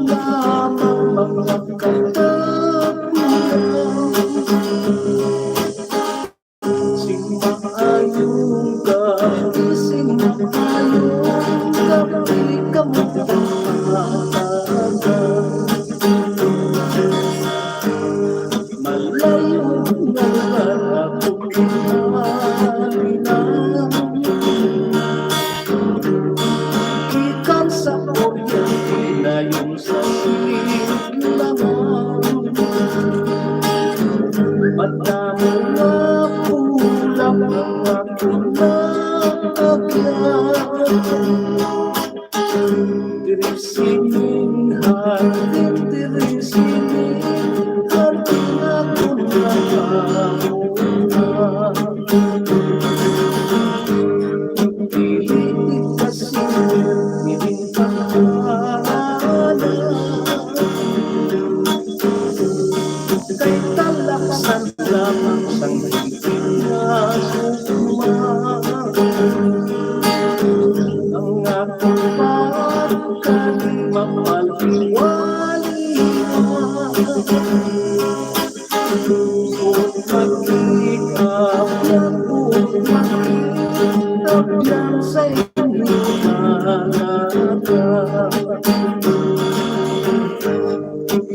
lamang mga katapunan. Simaayong gabi, simaayong gabi, kamukhang malayo na akong halinan. Ikan sa kuryente na yung sa siglaman. Madamo na pulang ang akong naagyan. Dirisinin hardin, dirisinin hardin akong nakamunan. Pilitin kasi niling pangalanan. Kay talaksan lamang sang higit na sumang. Ang aking pagkalimang maliwaliwan. Kung mag-iikap yan, kung mag-iikap yan sa inyong halaga.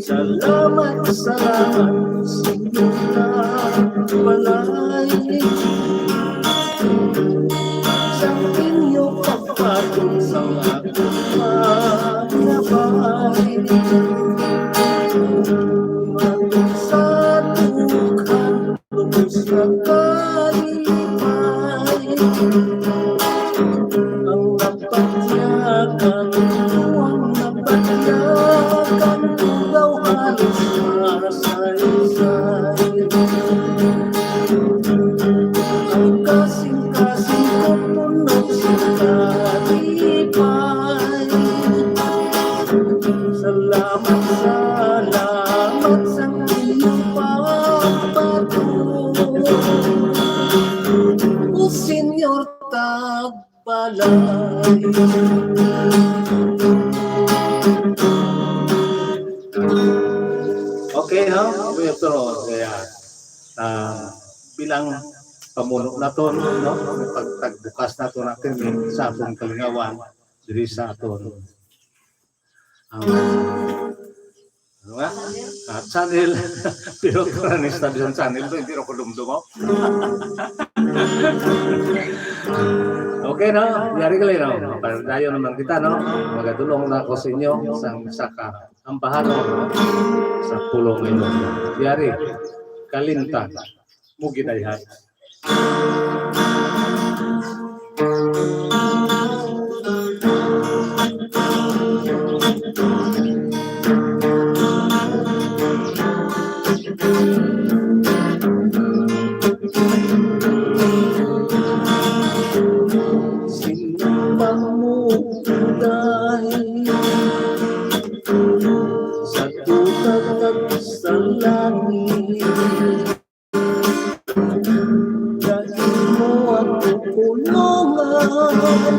Salamat, salamat sa inyong nagbalay. Sa inyong pagpatong sa aking panabay. Maging sa dukhan, lubos na kalipay. Ang napatyagan, ang napatyagan, daw halos masaysay. Ang kasing-kasing ko punong sinalipay. Salamat, salamat sa inyong pagpatuloy. O Senyor Tagbalay. Okay, no? Ito, kaya bilang pamuno na to, no? Pagtagbukas na to natin sa atong kalingawan diri sa aton ano nga? Channel. Pero kung ano yung sabi sa channel to, hindi ako dumdumaw. Okay, no? Yari ka lang, no? Dayo naman kita, no? Magatulong na ako sa inyo sa ambahan, no? Sa pulong ino. Yari, kalinta, mugi dayhan. Sa tutag sa langit, dahil mo ako kulungan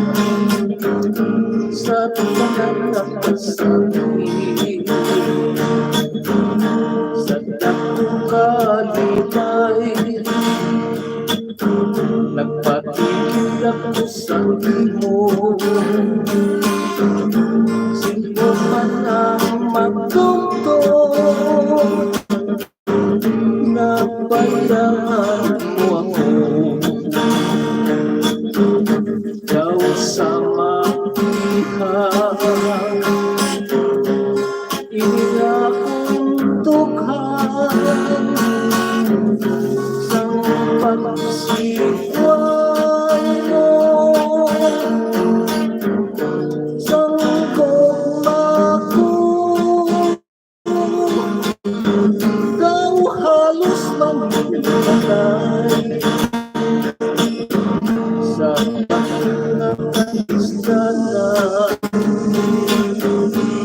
sa pagkakasakit, sa dakong kalipay. Nagpatigil ako sa imo, sino man ang magtungtong, nabayaan mo ako. Daw sa matihang inakong dughan sa pagsiwan mo. Sanggol ako, daw halos manilay sa pagkakaistana.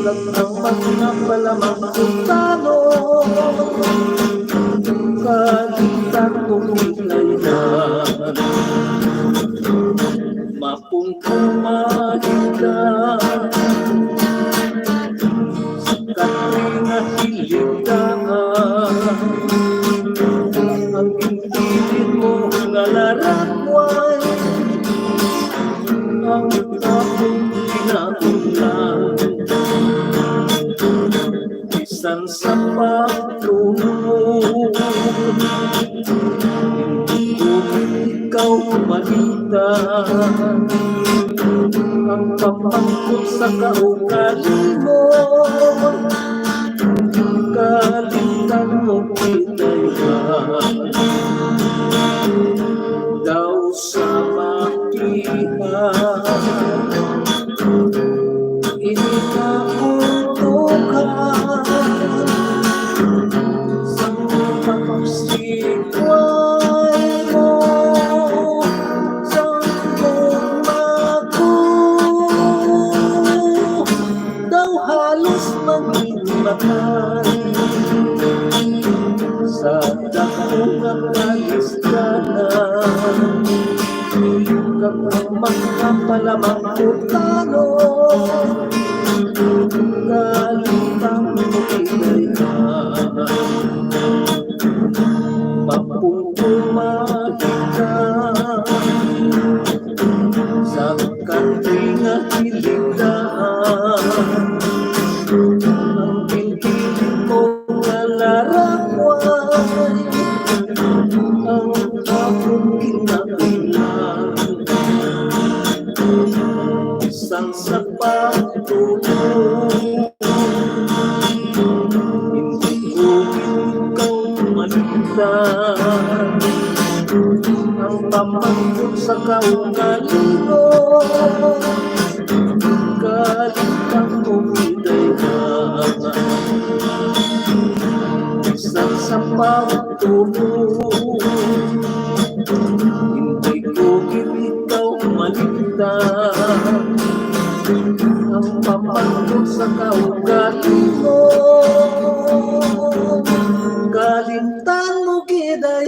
Nagtangmag na palamang tanong, kalitan kong ilaylan, mapungkumahin ka. Minsan sa pagtulog, hindi ko ikaw makita. Ang pamangkot sa kaugali mo, kalimutan mo kita'y daw sa makihan. Inikakutukan sa pagsikway mo, sa gumako daw halos maghimatay sa dakong at kalistanan. Kapag magkapalamang utano, kalimutan mo kita'y mapupumahit ka sa kanting at hiligdaan. Ang pintilit mo kalarawan, ang kapong kinakailan. Isang sa pagtulog, hindi ko ikaw malitan. Ang pamangkot sa kaugali mo, kalimutan mo kita'y isang sa pagtulog, hindi ko ikaw malitan. Ang pamangkot sa kaugali mo, kalimutan mo kita'y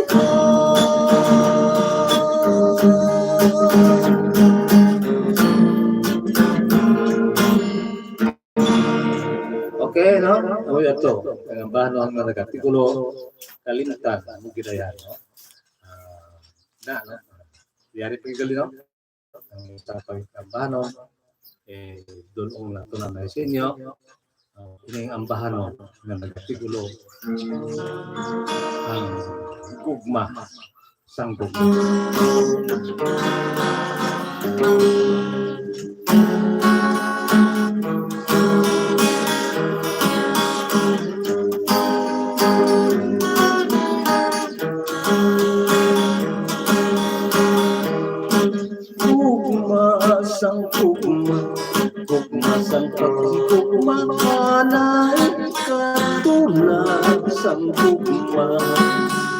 okay, no? O ito, ang bahano ang nagkatikulo, kalimutan mo kita'y no? No? Yari pagkagali, no? Ang tapang bahano, doon na ito na may sinyo, ini ang bahano na nagkatikulo, ang gugma, sang gugma. Sang gugma, gugma sang pagkugma kanay katulad sang gugma,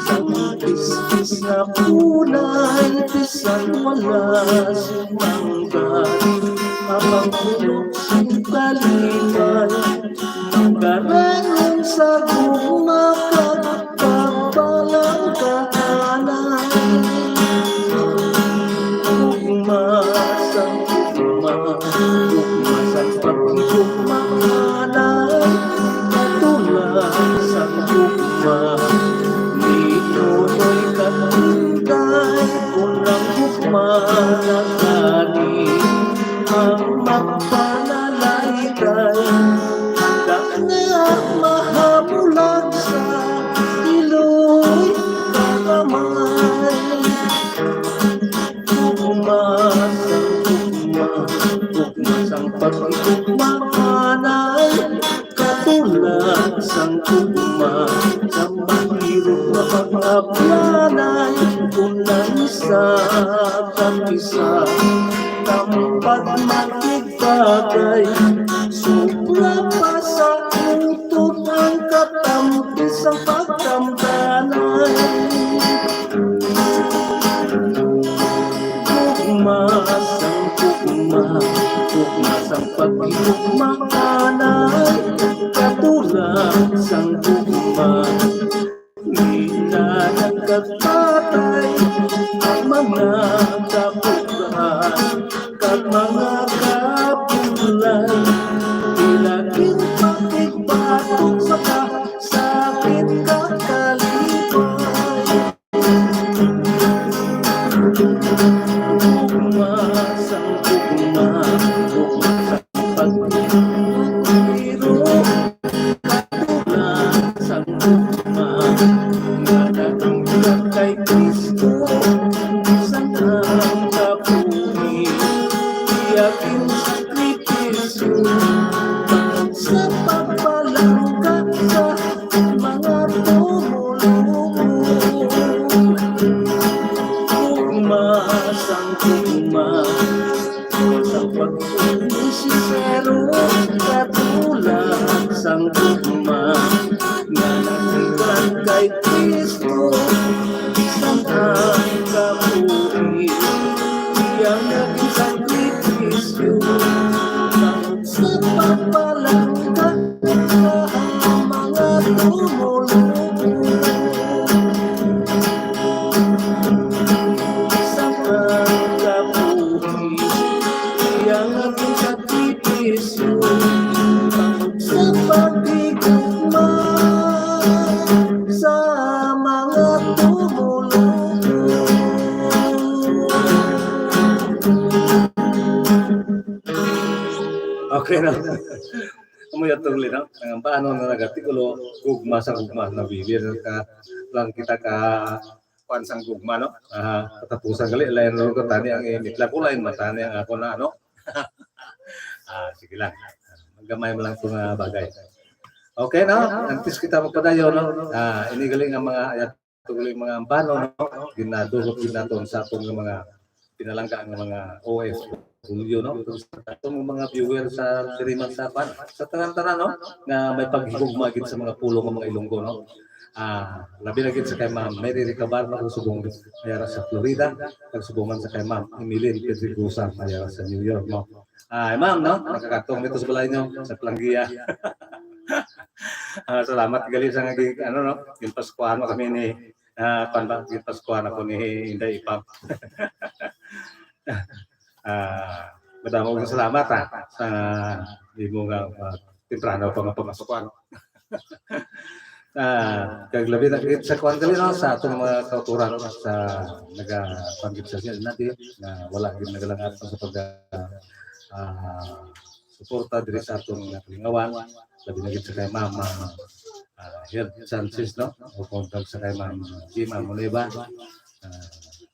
sang iskis na kulay, bisan wala sumanggan. Habang tulog sing talipay, magaranong sa gugma kagpapalang kahanay. Gugma sang gugma sang pagkugma kanay katulad sang gugma. Ninunoy katulay unang gugma na gani, ang magpanalaykay hanggang na mahabulag sa iloy kakamay. Gugma sang pagkugma kanay katulad sang gugma, sa mahirap na pagpaplanay unang isa at isa. Tampat makigbagay, sobra pa sa utot ang katampis ang pagkamdanay. Gugma sang gugma, gugma sang pagkugma kanay katulad sang gugma. Hindi nagkatatay ang mga kapugahan, kag mga kapulay, ilaging pakigbatok sa sakit kakalipay. Gugma sang gugma, gugma sang pagkiro katulad no? Umuyat tuloy, no? Ang paano na nagatikulo, gugma sa gugma na bibir ka lang kita ka pansang gugma, no? Katapusan gali, lain rin ko tani ang imitla ko, lain matani ang ako na, ano? Sige lang. Maggamay mo lang itong bagay. Okay, no? Antes kita magpadayo, no? Ini galing ang mga ayat tuloy mga ambano, no? Ginadulog naton sa atong mga pinalangga ng mga OFW, no? Itong mga viewer sa Siriman Sapan, sa tanan-tanan, no? Nga may paghigugma gid sa mga pulo ng mga Ilonggo, no? Labi na gid sa kay Ma'am Mary Ricabar na subong mayara sa Florida, pagsubongan sa kay Ma'am Emilyn Pedrigosa mayara sa New York, no? Ma'am, no? Nakakatong dito sa balay nyo, sa Planggia. Salamat gali sa nga ano, no? Yung Paskuhan kami ni Paskuhan ako ni Inday Ipap. Madamo kong salamat sa imo nga temprano pa nga pamasukan. Kaglabi na sa kuan gali, no, sa atong mga kauturan sa naga-panggit sa siya natin na wala gid nagalangat sa pag suporta diri sa atong kalingawan, labi na gid sa kay Mama Health Chances, no? O kontak sa kay Ma'am Gima Moneba,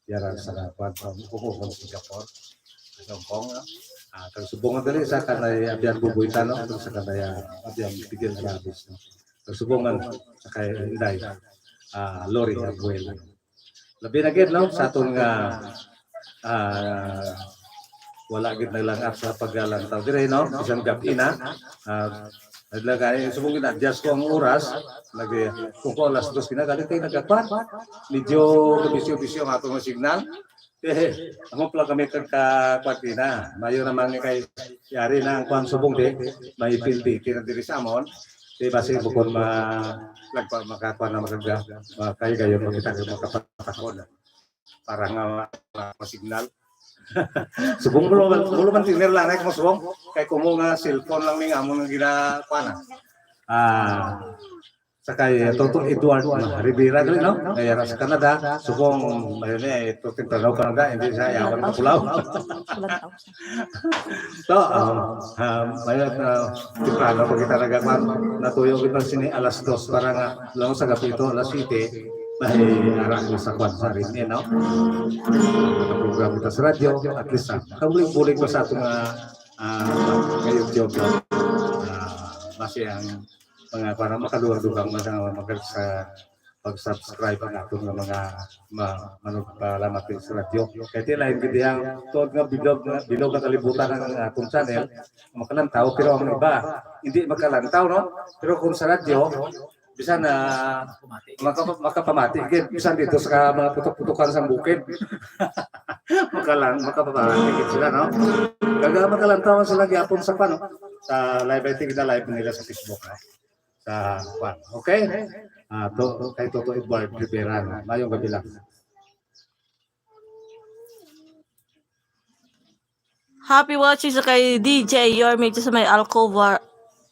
yara sa kuan sa Hong Singapore, sa Hong Kong, no? Tagsubungan dali sa kanay abyan bubuitan, no? Sa kanay abyan bigyan na labis, no? Tagsubungan sa kay Inday Lori Abuelo. Labi na gid, no, sa atong wala gid naglangat sa paglantaw dire, no? Isang gabi na naglagay subong gina-adjust ko ang oras, lagi kung ko alas 2 kinagalit kay nagakpan. Medyo bisyo-bisyo ang atong signal. Amo pala kami kagka-kwatina. Mayo naman kay yari na ang kwan subong di may pildi kina diri sa amon. Base bukod makakwan na magaga kay gayon makita makapatakon para nga signal. Subong mo man tiner lang ay mo subong kay kumo nga cellphone lang ning amon nga ginakuan sa kay Toto Edward Rivera gali, no? Kay sa Canada subong mayon ito temprano Canada hindi sa yawan ka pulaw. So mayon temprano pag kita nagakuan natuyo kita sini alas 2 para nga lang sa gabi ito alas 7 may arang sa kwan sa rin niya, no? Program kita sa radyo, at least kabuling-buling ko sa itong ka-YouTube, no? Masih ang mga para makaluwag-dugang pag-subscribe ang atong mga manugpalamat sa radyo. Kaya tilahin gidi ang tuwag nga bilog na kalibutan ng atong channel, makalantaw, pero ang iba, hindi makalantaw, no? Pero kung sa radyo, bisa na makapamati gid bisan dito sa mga putok-putokan sa bukid. makapamati gid sila, no? Kaga makalantawan sila gyapon sa pano sa live live nila sa Facebook, no? Sa kwan. Okay? Kay Toto Edward Rivera, no? Mayong gabi lang. Happy watching sa kay DJ Yorme sa may Alcovar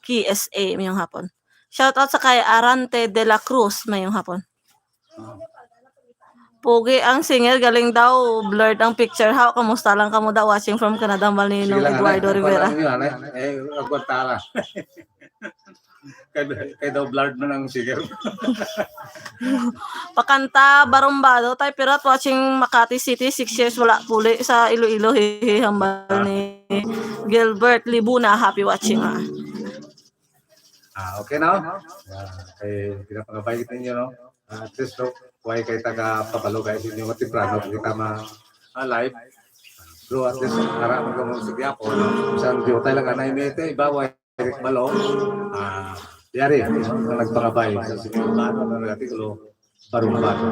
KSA mayong hapon. Shout out sa kay Arante de la Cruz mayong hapon. Pogi ang singer, galing daw, blurred ang picture. How kamusta lang kamo daw watching from Canada, Malinong Eduardo Rivera. Agwantala. Kay daw blurred man ang singer. Pakanta barumbado tayo pirat watching Makati City 6 years wala puli sa Iloilo hihambal ni Gilbert Libuna. Happy watching. Okay na? Kay pinapangabay ninyo, no? At least, no? Huwag kayo taga-pabalo kayo sa inyo temprano kita ma-live. So at least, harap magkamusigya po, no? Isang diyo tayo lang anay-mete, iba, huwag kayo malo. Yari, ang nagpangabay sa sinimano na nag-atikulo, barumbado.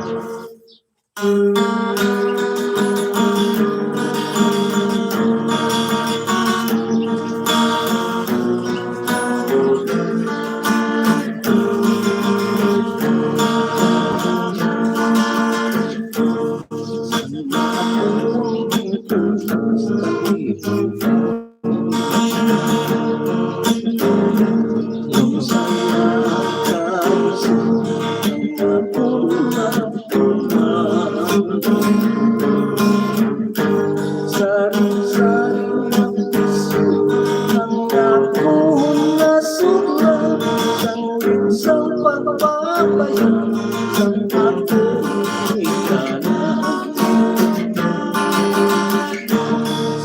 pagpapayan sa aking ikanan.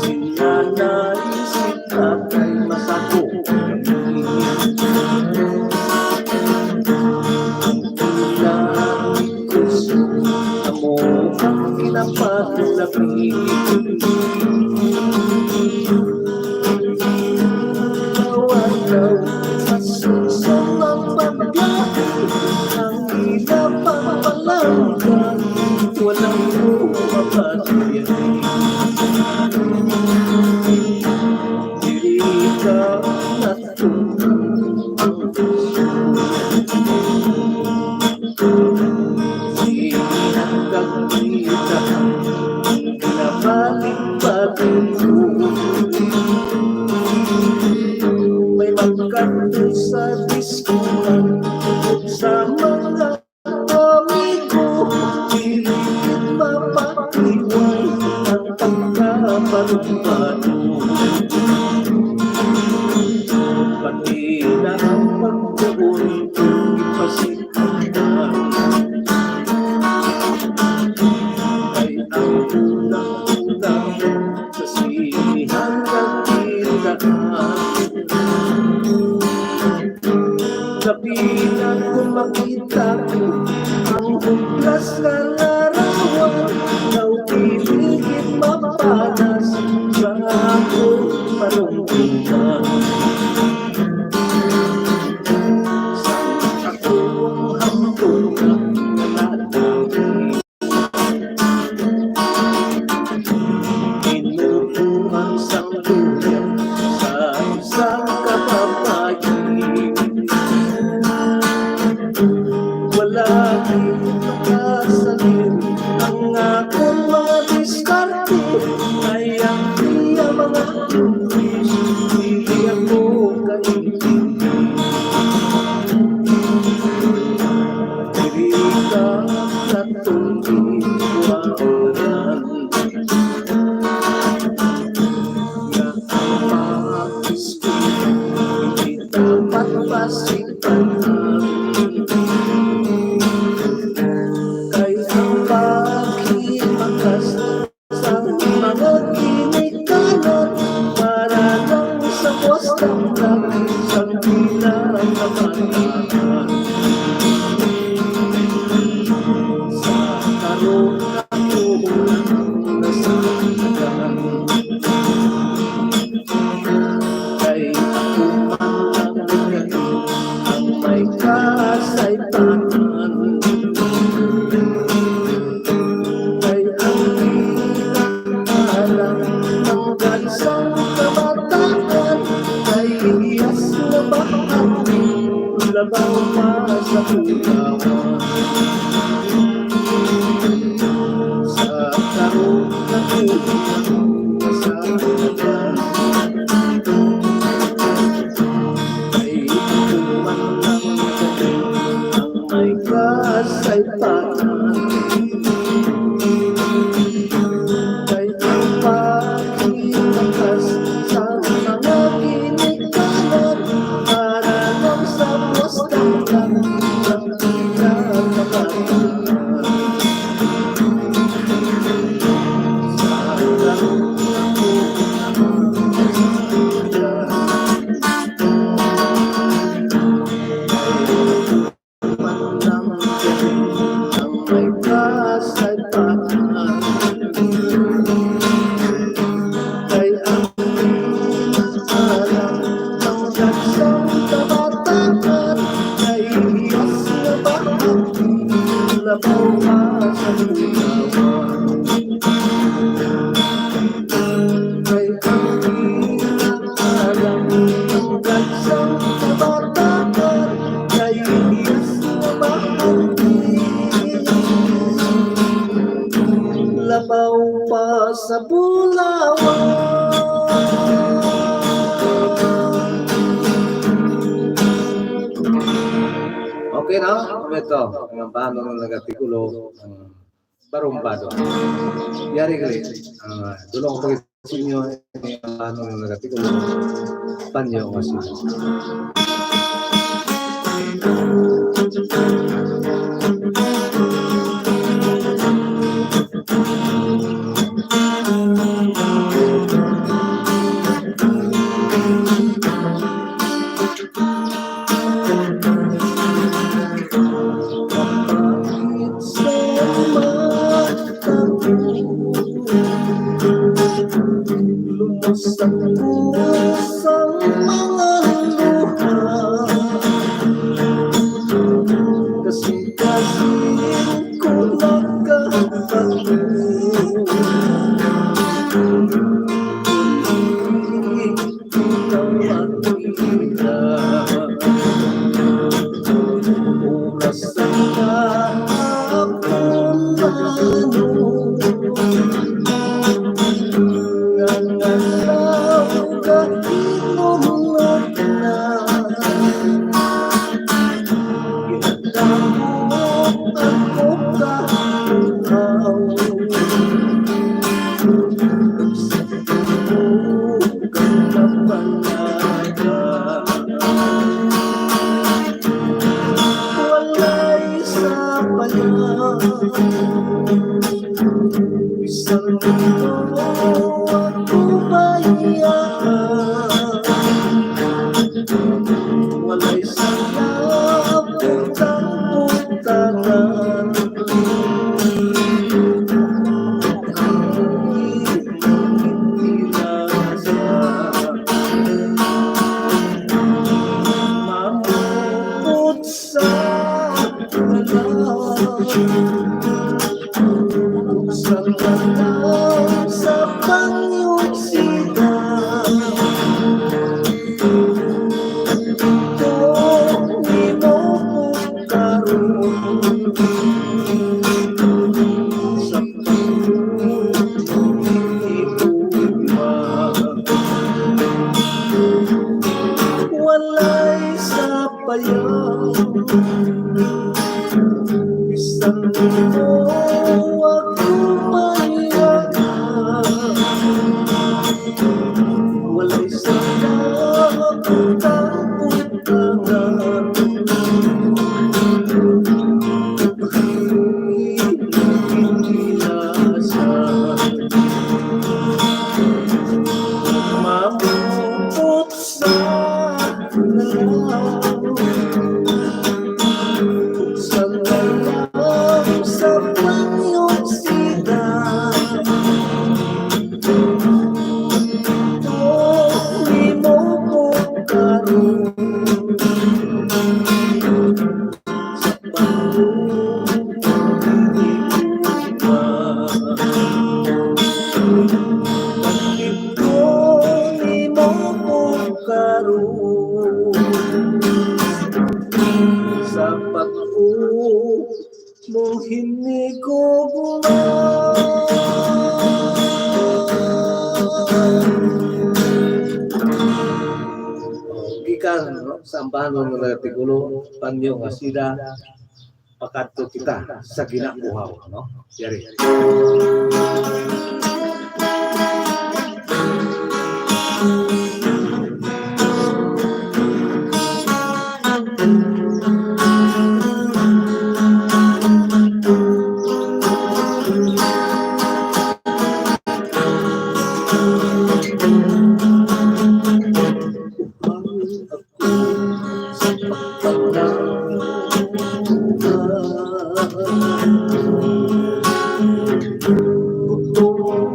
Si nanay, si tatay, masako kami. Amo ang pinapatlabi. Daw sa susong ang pagkain, ang pinapapalanggan, walang bumabatiyan. Diri ka natulog ang puso. May magkanto sa diskuhan sa mga amigo, pilit mapatiway ang pagkabarumbado. Pati na ang pagtuon ipasitan ay ang unang-unang sa sinihan ng tindahan. Kapilan kung makita ko ang huglas na larawan, daw piligid mapanas sa akong marumpunan. Sa akong hampunan na natin inutuhan sa luya sa isang kababayin. Wala makasalim ang akong mga diskarte, ay ang iya mga tulis, hindi ako kaintindi. Diri ka natulungan nga ang mga gusto, hindi dapat pasipan. Kay ang pakimakas sa mga ginikanan, para lang sa postang lang sa pinakabatahan. Sa karong kapunan na sa kagan, kay ako man lang ang may kasaypanan. Kay ang pinakalang ng gansang kabataan, kay iyas na bahagi, labaw pa sa pugawan. Sa karong kapunan na sa kagan, kay ako man lang ang may kasaypanan. Kay ang pakilakas sa mga ginikanan, para lang sa postang lang ng pinakabatahan. Sa karong labaw pa sa Bulawan. Okay na? Ito, ang paano ng nagatikulo, barumbado. Yari kali, tulong ko sa inyo, ang paano ng nagatikulo, panyo kasi. Kapit sa mata mo, lumusang kusang mga luha, kasing-kasing ko nagkatago. Ikaw makita, oras na akong ano, ngangalaw kahinunod na, ginadamot ako kahaw. Walay sa pala, isang mundo ako bayaan. Walay sa putang-putangan, mamupot sa lalang sa pangyuksida. Kung di mo pukaroon sa pag-iiguma, walay sa payaw, isang mundo ako mayayaman. Walay sa putang-putangan, inilasan, mamupot sa lalang, sa lalang sa pangyuksida. Kung di mo pukaroon sa pag-iiguma, bakit kung di mo pukaroon sa pag-uwi mong hiniguguma? Gikan no? Sa ambahan ng mga tigulo, panyo nga sida, pakadto kita sa ginakuhaw. No? Yari. Gutom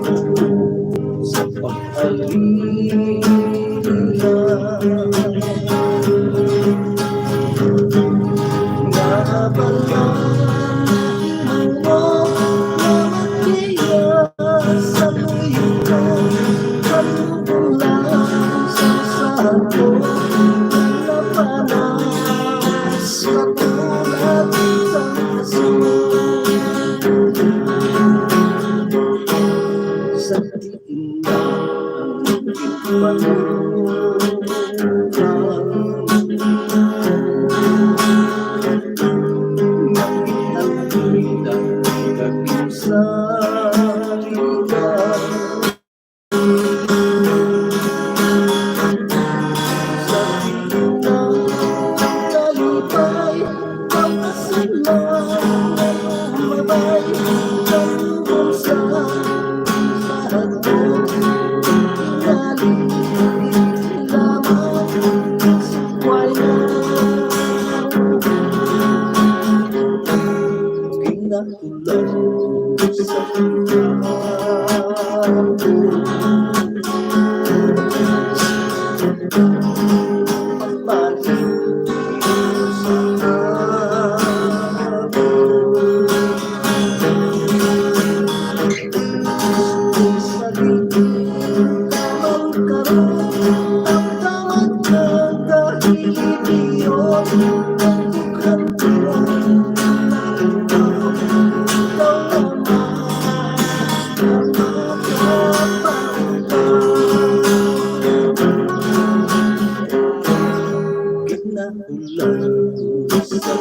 hihiyot ang dukhan ko. Ikaw naman, kinaulan sa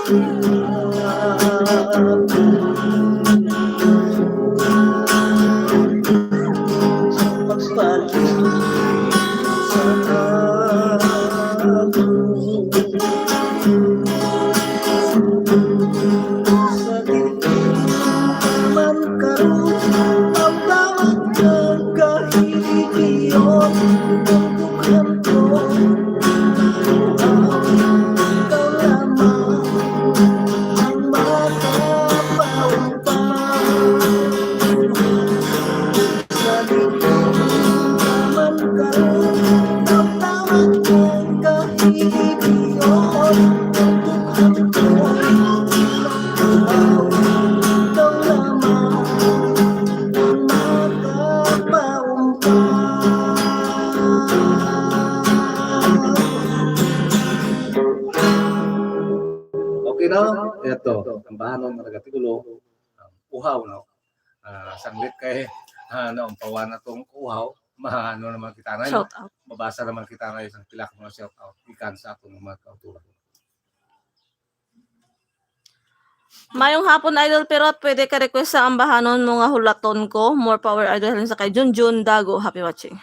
Okay no? Ito, ang bahanon na nagatigulo, uhaw no. Sanglit kay ang pawa na tong uhaw, maano naman kita na Shout out. mabasa naman kita na isang pila ka mga shout out ikan sa atong mga kauturan. Mayong hapon, Idol Pirot, pwede ka request sa ambahanon mo nga hulaton ko. More power, Idol, halin sa kay Junjun Dago. Happy watching.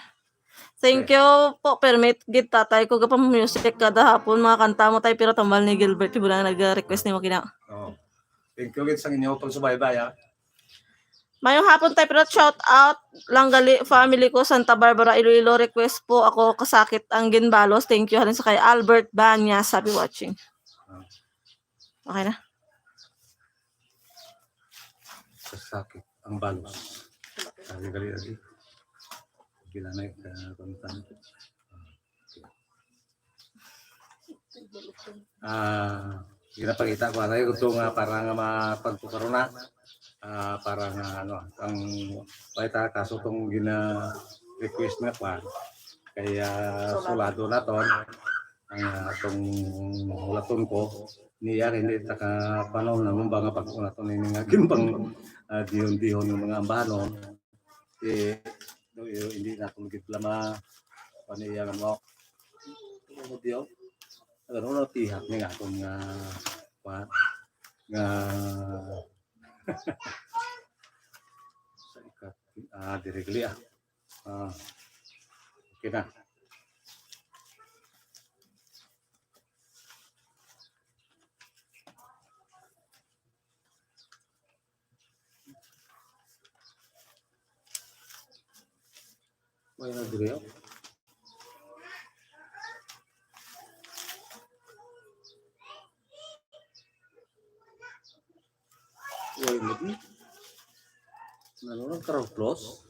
Thank you po, permit git tatay ko gapang music kada hapon mga kanta mo tay pero tambal ni Gilbert ibo na nag-request nimo kina. Oh. Thank you gid sa inyo pagsubaybay ha. Mayong hapon tay pero shout out lang gali family ko Santa Barbara Iloilo, request po ako kasakit ang ginbalos. Thank you halin sa kay Albert Banyas. Happy watching. Okay na. Sakit ang balos. Gali lagi. Gila na kontan. Ginapakita ko tayo kung nga para nga mapagpukaruna. Para nga ano, ang paita kaso tong gina-request nga pa. Kaya sulado na ton ang atong ulaton ko. Niya hindi taka panahon na mong mga pag-ulaton ni nga gimpang dihon-dihon ng mga ambahanon. Hindi na tulgit lama paniya nga mo diyo ano tihak ni nga kung nga sa ikat directly okay na. Bueno, creo. Bueno, nanonood ka raw close?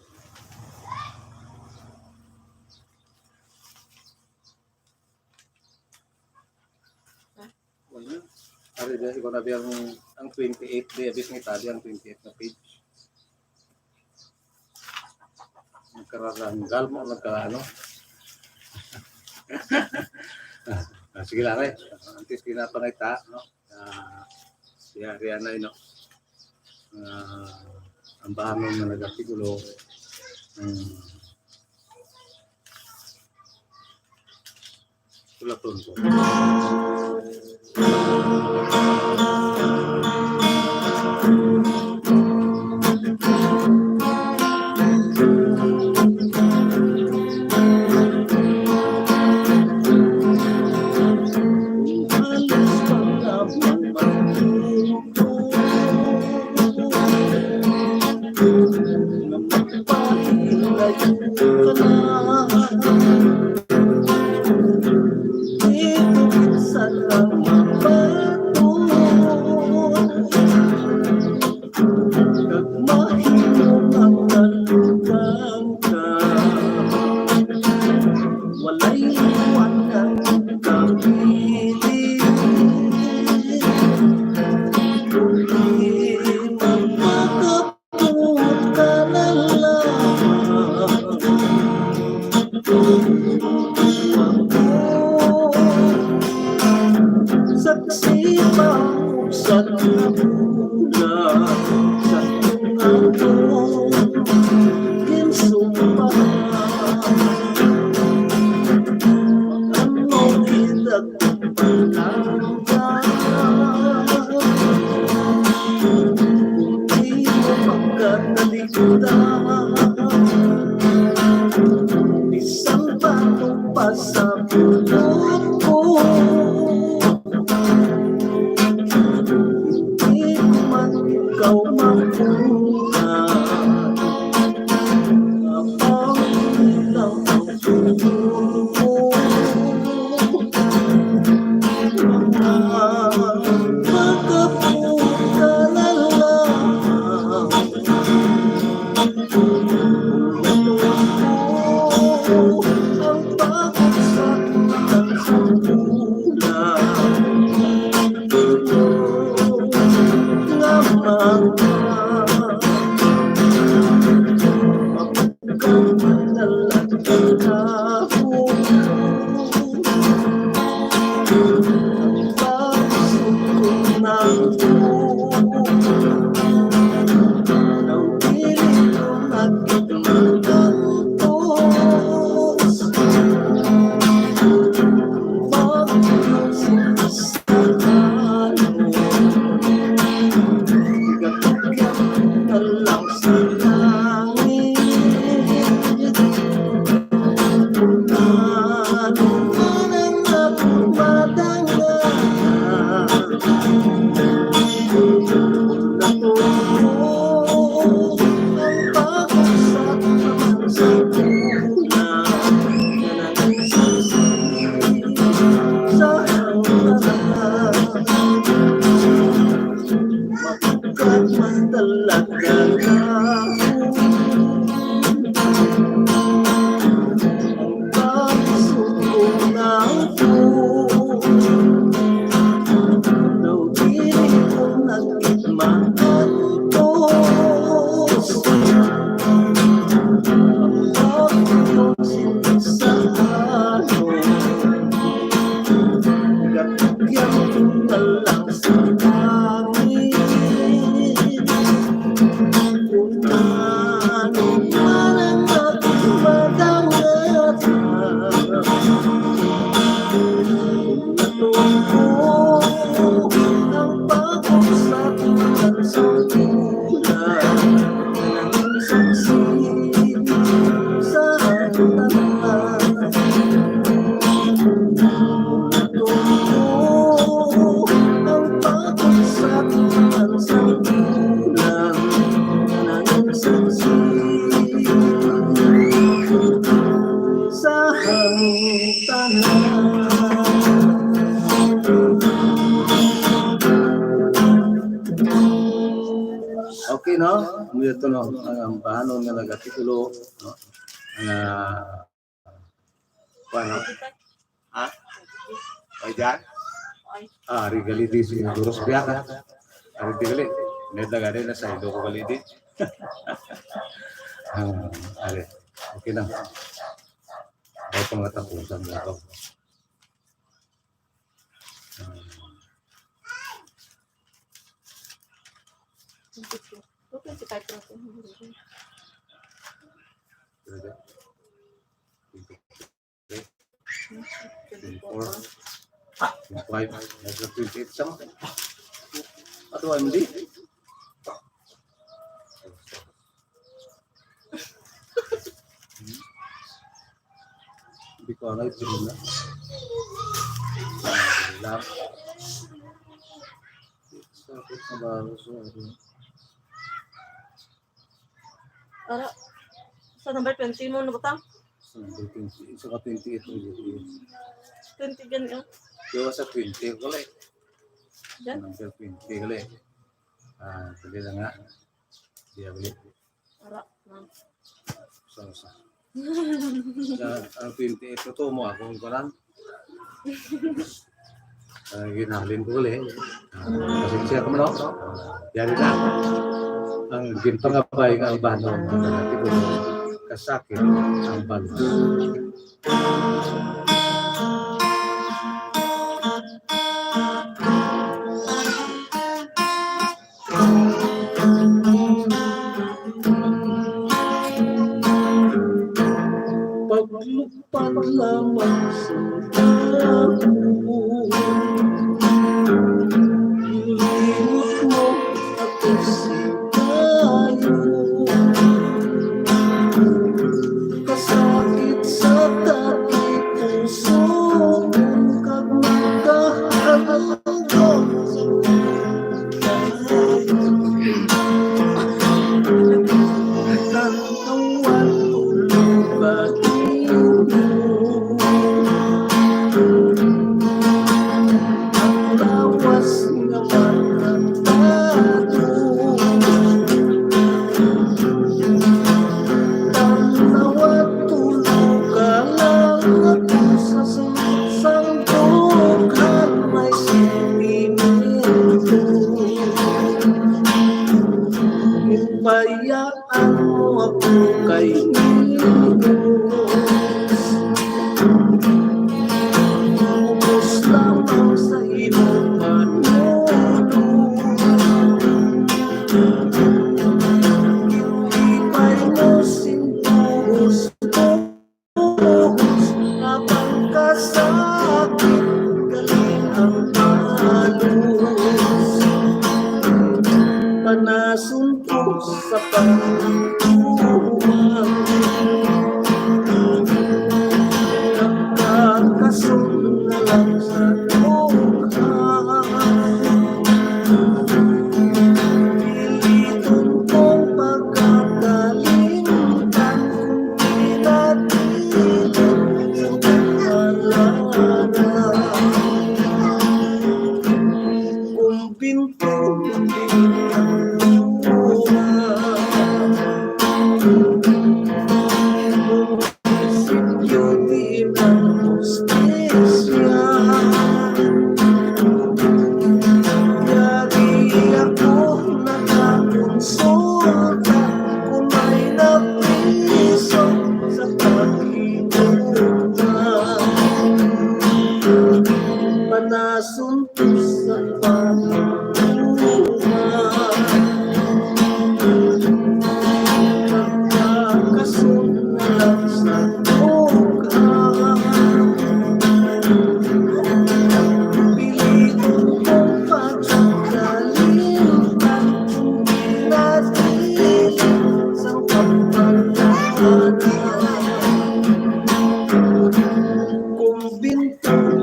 Bueno, ari dia ikaw na ang 28 day abis ng Italia ang 28 na page. Nagkararanggal mo, nagka-ano. Sige lang eh. Antes kinapangita, no? Siya na yun, no? Ang bahanon na nag-artikulo. Sulaton ko. pusat na bulan sa atong ginsumbahan. Ano kita palanggan kung di mo pagkatalikdan, isang bago pa sa pulot ko. Hindi ko man ikaw makuna, habang ilang ang tulong mo. Makapunta na lang ang pagkaksak ng sandulan. Okay, no? Ito no, ang bahanon nga nagatikulo, no? Paano? Ha? Ay, dyan? Rigalidi siguro sa biyak, ha? Rigali. Medagari na sa ilo ko galidi. Okay na. Ay, pangatapusan mo ito. Aduh, MD. Hindi ko alam ito na. Lang. Sakit na baro sa Para sa number 20 mo nabutang? Sa 28 ulit. 20 ganyan. Diba sa 20 ko lang. Diyan? Number 20 ko lang. Dali na nga. Diya ulit. Para. Sa ang 28 ito mo akong parang ginalin ko ulit. Kasi siya ko man ako. Yari na. Ang ginpangabay ng albano natin ko kasakit ang albano. Kasakit sa dati puso kung kagmagkahalong Tanawan tulong batinyo Ang lawas nga matatato Tanawan tulong ka lang ako sa sandughan may sentimento Bayaan mo ako kay Ubus lamang sa iyong panulo Ibay mo sintuhos Habang kasakit galing ang palos Panasuntos sa pagtutuan Nagkakasun na lang sa dukhan Piliton kong pagkakalimtan Kung pinatilan sa pagkalaran Kung pinto Panasuntos sa pagtutuan Nagkakasun na lang sa dukhan Piliton kong pagkakalimtan Kung pinatilan sa kapalaran Kung bintang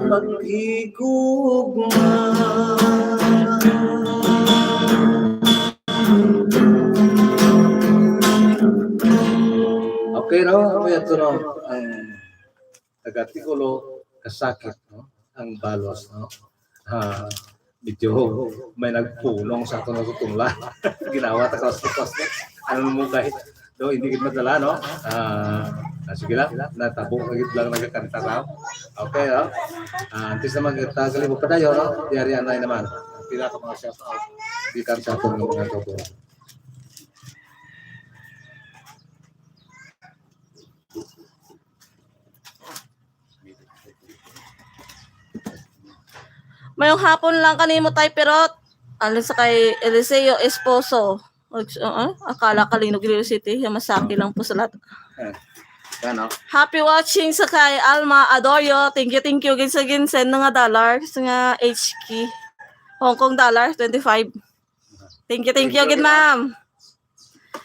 paghigugma Okay, no? May ito, no? Ang taga-Tikulo, kasakit, no? Ang balos, no? Medyo may nagpulong sa ito na tutungla. Ginawa ta kawas-kawas, no? Ano mo kahit, no? Hindi kita madala, no? Sige lang, natabo lang nagkakanta raw. Okay, no? Antes naman kita galimo pa tayo, no? Diyan na naman. Pila ka mga shout out. Di kan sa atong mga toto. Mayong hapon lang kanimo tay pirot. Alin sa kay Eliseo Esposo. Akala Kalinog City, Yamasaki lang po sa lahat. Ano? Happy watching sa kay Alma Adorio. Thank you. Ginsa send nga dollar sa nga HK. Hong Kong dollar 25. Thank you gid ma'am.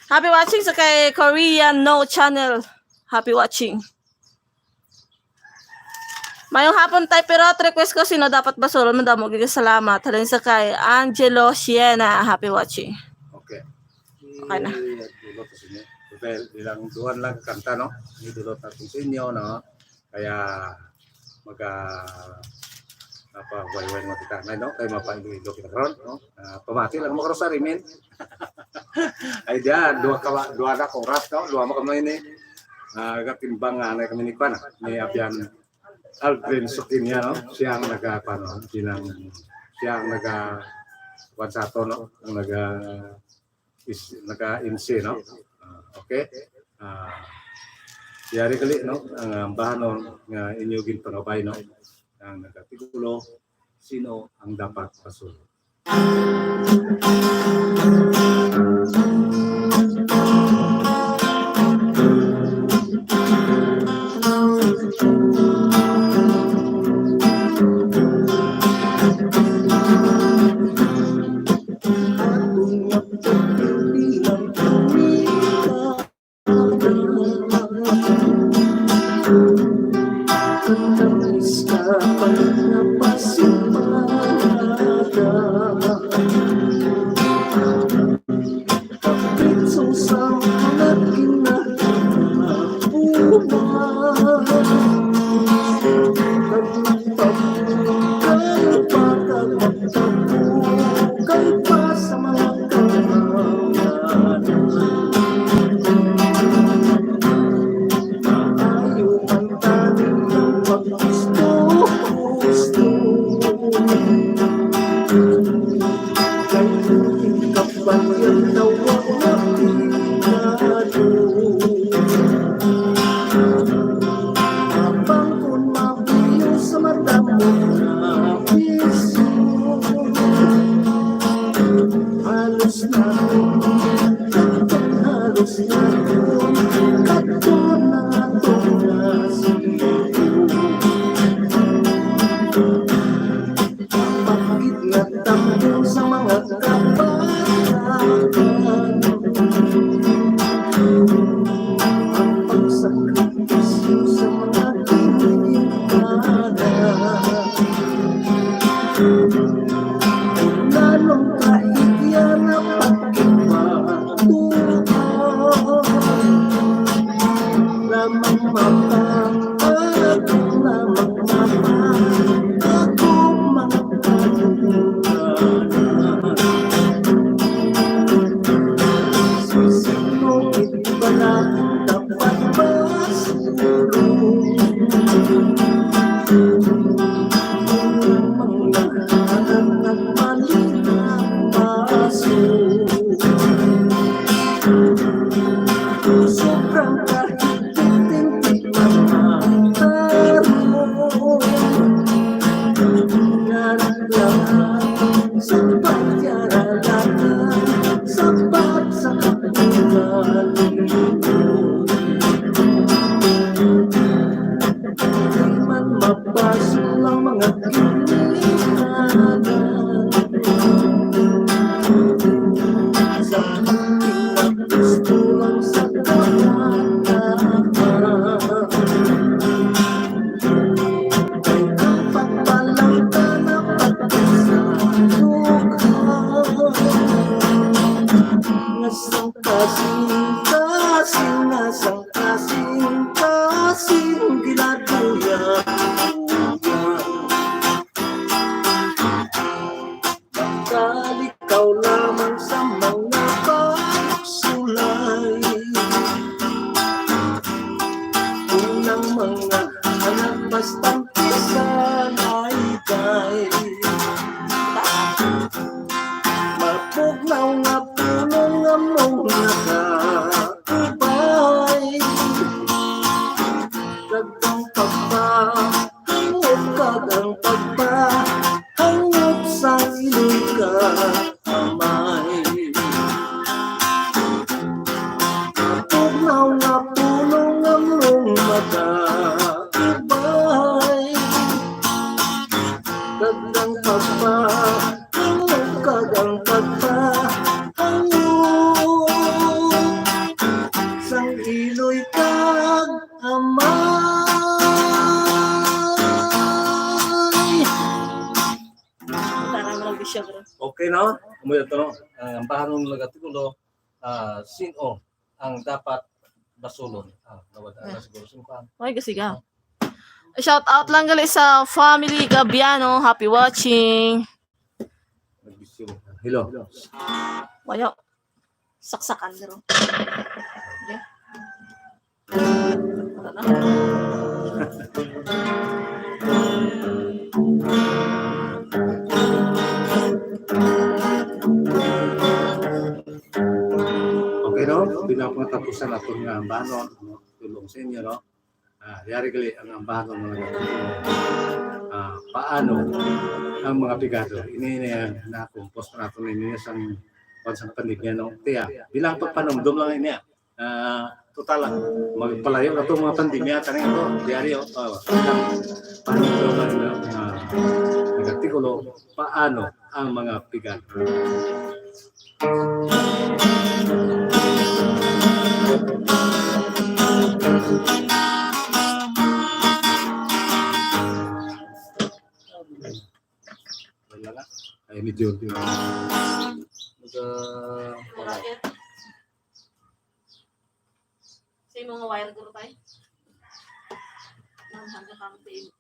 Happy watching sa kay Korean No Channel. Happy watching. Mayong hapon tayo pirot, request ko sino dapat basulon mo damo gid salamat. Halin sa kay Angelo Siena. Happy watching. Okay. Okay na. Dulot sa inyo. Well, ilang duhan lang kanta, no? Dulot natin sa inyo, no? Kaya Napawayway mo kita na, no? Kay mapailuilo kita ron, no? Pamati lang mo rosary, min. Ay diyan, dua na oras ka, dua mo kamay ni. Katimbang nga na kami ni Kwan, ni Abian Aldrin Sukinya, no? Siya ang nagapano, siya ang nag-wansato, no? Ang nag-insi, no? Okay? Yari kali, no? Ang bahanon nga inyugin pangabay, no? Ang nagkatigulo, sino ang dapat pasulod. Okay, no? Umuya to, no? Ang bahanon nagatigulo, sino ang dapat basulon? Nawala na siguro sino pa. Okay, kasi ka. Shout out lang gali sa family Gabiano. Happy watching. Hello. Wayo. Saksakan dito. Okay. Wala na. Okay, no? Pinapatapusan natin nga ambahanon, no? Tulong sa inyo, no? Yari gali ang ambahanon mga paano ang mga pigado. Ini na compose na natin ninyo sa pansang pandigyan, no? Tiya, bilang pagpanumdum lang ini, total lang. Magpalayo na itong mga pandemya, tanong ito, diaryo, paano ito mga artikulo, paano ang mga pigado. Ay, medyo. Sa mga wire dito tayo. Hanggang kami.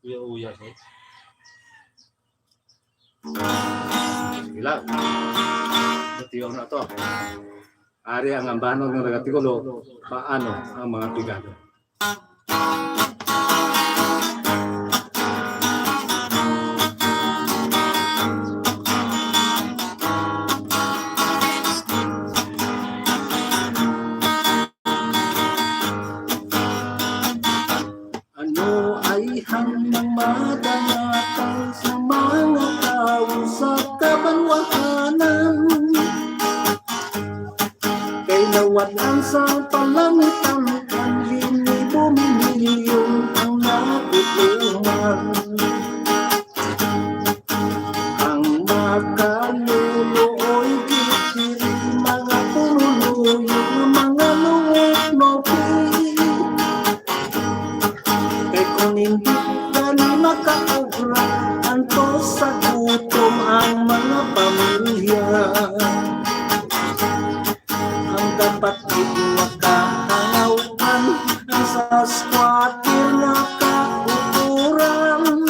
Uya ko. Ilang. Natiyaw na to. Ari ang ambahanon ng artikulo, paano ang mga pigado. Ano ay handang madangatang sa mga tao sa kabanwahanan? Kay nawat ang sa palangitan, ang linibo milyon ang natutulungan. Ang makaluluoy kitiri, mga pumuluyo, mga luwit-nopi. Kay kung hindi ka ni makaubra, anto sa gutom ang mga pamilya. Ang dapat iwakahangawan, ang sa squatter na kauturan.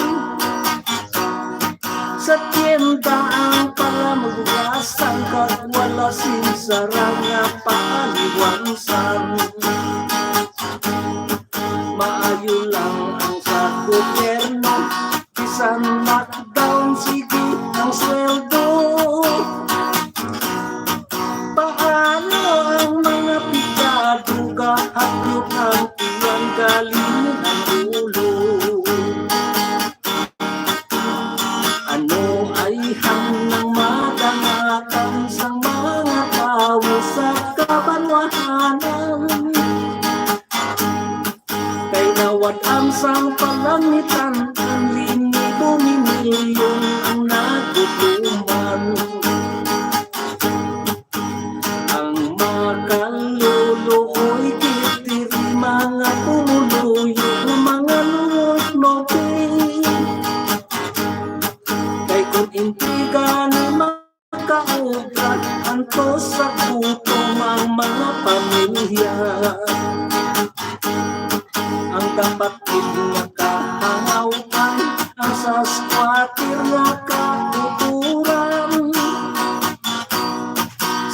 Sa tienda ang para magugasan, kag wala sinsarang nga paaliwansan. Maayo lang ang sa gobyerno, bisan lockdown, sige ang sweldo. Paano ang mga pigado, kahapyot ang tiyang galing ang ulo? Ano ay hanang madangatang sa mga tao sa kabanwahanan? Kay nawat ang sang palangitan, ang linibo milyon ang natutuman. Ang makaluluoy kitiri, mga pumuluyo, mga luwit-nopi. Kay kung hindi ka ni makaugat, anto sa gutom ang mga pamilya. Ang dapat inyakahangawan, ang sa squatter nga kauturan.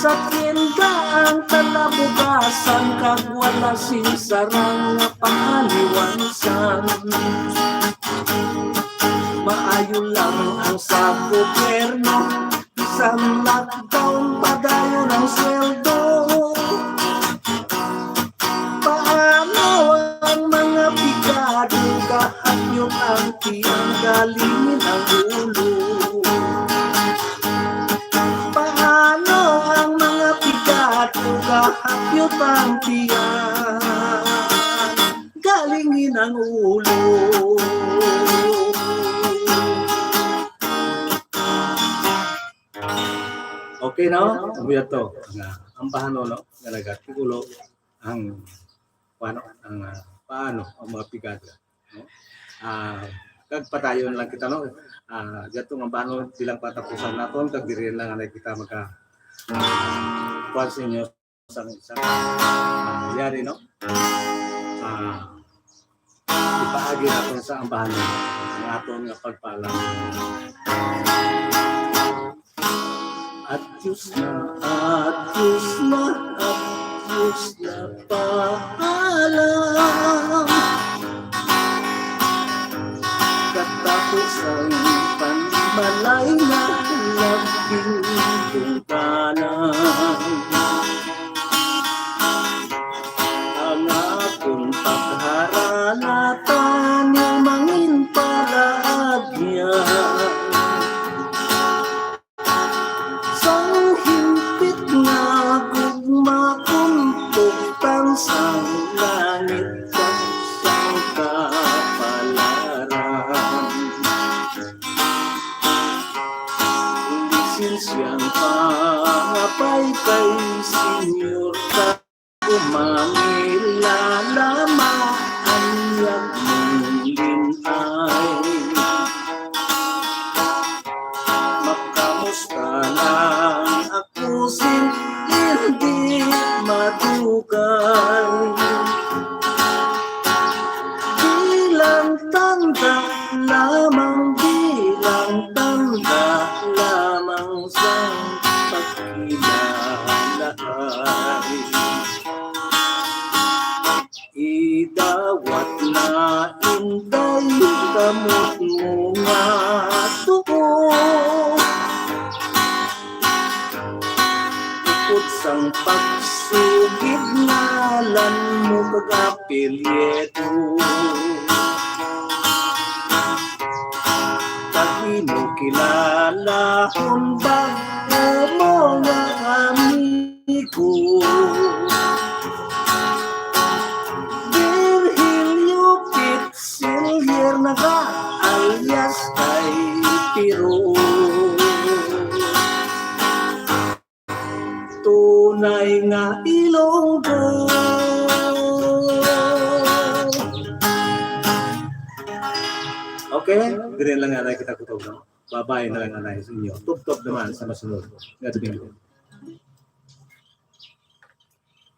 Sa tienda ang talabugasan, kag wala sinsarang nga paaliwansan. Maayo lang ang sa gobyerno, isang lockdown, padayon ang sweldo. Paano ang mga pigado, kahapyot ang tiyang galing ang ulo? Paano ang mga pigado, kahapyot ang tiyang galingin ang ulo? Okay, no? Buya to. Ang bahano, no? Nga nagatigulo ang paano ang mga pigado, no? padayon lang kita no. Dito nga bano bilang patapusan naton kag diri lang anay kita maka kuan sa inyo sa yari no. Ipaagi naton sa ambahan ang aton nga pagpala. At Diyos na paalam. Katapos ang panmalay na labing bungkanan. Ang akong pagharalatan yung mangin paragyan. Sang himpit nga gugma kuntukan sang langit at sang kapalaran. Lisensiyang pangapay kay Senyor ka umangilalamaan yak mong linay. Makamusta lang ako sin hindi madugay. Bilang tanda lamang sa pagkilalahay. Idawat na inday kamot mo nga tuon. Ikot sang pagsugid ngalan mo kagapilyeto. Pag mo kilala kung bago mo nga amigo. Virgilio Pitsilyer na ka alias kay Piro. Tunay nga Ilonggo. Okay, dire lang nga kita kutog no. Babay na lang nga sa inyo. Tuptop naman sa masunod. Nga domingo.